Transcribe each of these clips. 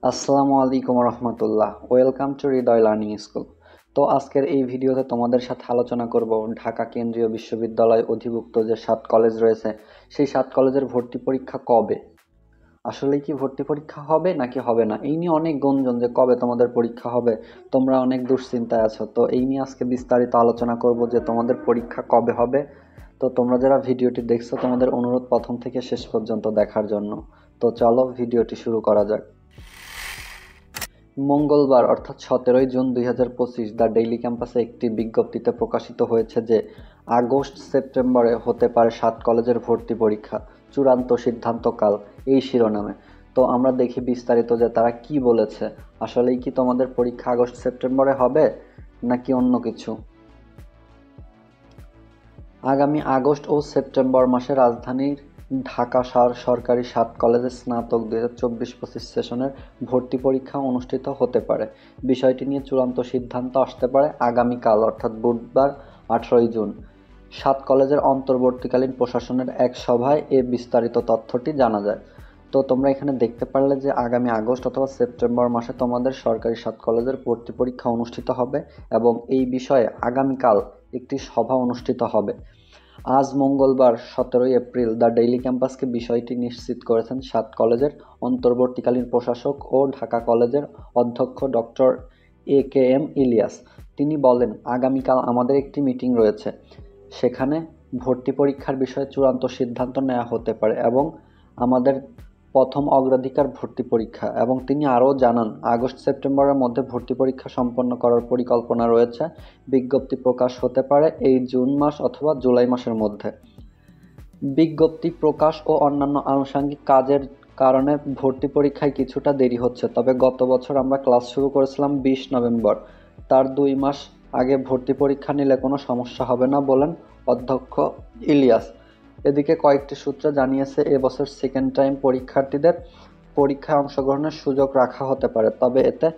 আসসালামু আলাইকুম রহমতুল্লাহ। Welcome to Hridoy learning school. তো আজকের এই ভিডিওতে তোমাদের সাথে আলোচনা করব ঢাকা কেন্দ্রীয় বিশ্ববিদ্যালয় অধিভুক্ত যে 7 কলেজ রয়েছে সেই 7 কলেজের ভর্তি পরীক্ষা কবে। আসলে কি ভর্তি পরীক্ষা হবে নাকি হবে না, এই নিয়ে অনেক গুঞ্জন যে কবে তোমাদের পরীক্ষা হবে। তোমরা অনেক দুশ্চিন্তায় আছো, তো এই নিয়ে আজকে বিস্তারিত আলোচনা করব যে তোমাদের পরীক্ষা কবে হবে। তো তোমরা যারা ভিডিওটি দেখছো তোমাদের অনুরোধ প্রথম থেকে শেষ পর্যন্ত দেখার জন্য। তো চলো ভিডিওটি শুরু করা যাক। মঙ্গলবার অর্থাৎ 17 জুন 2025 দ্য ডেইলি ক্যাম্পাসে একটি বিজ্ঞপ্তিতে প্রকাশিত হয়েছে যে আগস্ট-সেপ্টেম্বরে হতে পারে 7 কলেজের ভর্তি পরীক্ষা, চূড়ান্ত সিদ্ধান্ত কাল, এই শিরোনামে। তো আমরা দেখি বিস্তারিত যে তারা কি বলেছে। আসলেই কি তোমাদের পরীক্ষা আগস্ট-সেপ্টেম্বরে হবে নাকি অন্য কিছু। আগামী আগস্ট ও সেপ্টেম্বর মাসে রাজধানীর ঢাকা সরকারি 7 কলেজে স্নাতক 2024-25 সেশনের ভর্তি পরীক্ষা অনুষ্ঠিত হতে পারে। বিষয়টি নিয়ে চূড়ান্ত সিদ্ধান্ত আসতে পারে আগামীকাল অর্থাৎ বুধবার 18 জুন। 7 কলেজের অন্তর্বর্তীকালীন প্রশাসনের এক সভায় এ বিস্তারিত তথ্যটি জানা যায়। তো তোমরা এখানে দেখতে পারলে যে আগামী আগস্ট অথবা সেপ্টেম্বর মাসে তোমাদের সরকারি 7 কলেজের ভর্তি পরীক্ষা অনুষ্ঠিত হবে এবং এই বিষয়ে আগামীকাল একটি সভা অনুষ্ঠিত হবে। আজ মঙ্গলবার 17 এপ্রিল দ্য ডেইলি ক্যাম্পাসকে বিষয়টি নিশ্চিত করেছেন 7 কলেজের অন্তর্বর্তীকালীন প্রশাসক ও ঢাকা কলেজের অধ্যক্ষ ডক্টর AKM ইলিয়াস। তিনি বলেন, আগামীকাল আমাদের একটি মিটিং রয়েছে, সেখানে ভর্তি পরীক্ষার বিষয়ে চূড়ান্ত সিদ্ধান্ত নেওয়া হতে পারে এবং আমাদের প্রথম অগ্রাধিকার ভর্তি পরীক্ষা। এবং তিনি আরও জানান, আগস্ট-সেপ্টেম্বরের মধ্যে ভর্তি পরীক্ষা সম্পন্ন করার পরিকল্পনা রয়েছে। বিজ্ঞপ্তি প্রকাশ হতে পারে এই জুন মাস অথবা জুলাই মাসের মধ্যে। বিজ্ঞপ্তি প্রকাশ ও অন্যান্য আনুষঙ্গিক কাজের কারণে ভর্তি পরীক্ষায় কিছুটা দেরি হচ্ছে, তবে গত বছর আমরা ক্লাস শুরু করেছিলাম 20 নভেম্বর। তার 2 মাস আগে ভর্তি পরীক্ষা নিলে কোনো সমস্যা হবে না বলেন অধ্যক্ষ ইলিয়াস। এদিকে কয়েকটি সূত্র জানিয়েছে এবছর সেকেন্ড টাইম পরীক্ষার্থীদের পরীক্ষায় অংশগ্রহণের সুযোগ রাখা হতে পারে, তবে এতে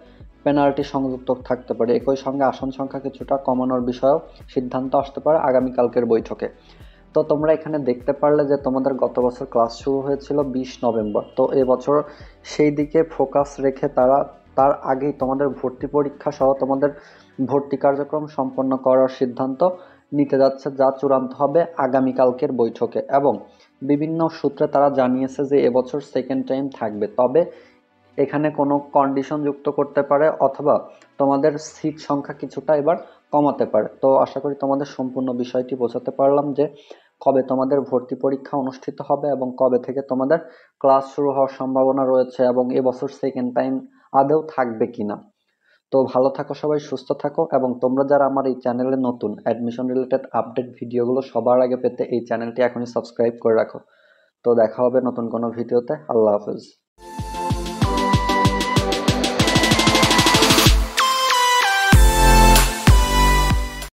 পেনাল্টি সংযুক্ত থাকতে পারে। একই সঙ্গে আসন সংখ্যা কিছুটা কমানোর বিষয়েও সিদ্ধান্ত আসতে পারে আগামীকালকের বৈঠকে। তো তোমরা এখানে দেখতে পারলে যে তোমাদের গত বছর ক্লাস শুরু হয়েছিল 20 নভেম্বর, তো এবছর সেই দিকে ফোকাস রেখে তারা তার আগেই তোমাদের ভর্তি পরীক্ষা সহ তোমাদের ভর্তি কার্যক্রম সম্পন্ন করার সিদ্ধান্ত নিতে যাচ্ছে, যা চূড়ান্ত হবে আগামীকালকের বৈঠকে। এবং বিভিন্ন সূত্রে তারা জানিয়েছে যে এবছর সেকেন্ড টাইম থাকবে, তবে এখানে কোনো কন্ডিশন যুক্ত করতে পারে অথবা তোমাদের সিট সংখ্যা কিছুটা এবার কমাতে পারে। তো আশা করি তোমাদের সম্পূর্ণ বিষয়টি বোঝাতে পারলাম যে কবে তোমাদের ভর্তি পরীক্ষা অনুষ্ঠিত হবে এবং কবে থেকে তোমাদের ক্লাস শুরু হওয়ার সম্ভাবনা রয়েছে এবং এবছর সেকেন্ড টাইম আদৌ থাকবে কিনা। তো ভালো থাকো সবাই, সুস্থ থাকো, এবং তোমরা যারা আমার এই চ্যানেলে নতুন, অ্যাডমিশন রিলেটেড আপডেট ভিডিওগুলো সবার আগে পেতে এই চ্যানেলটি এখনই সাবস্ক্রাইব করে রাখো। তো দেখা হবে নতুন কোনো ভিডিওতে। আল্লাহ হাফেজ।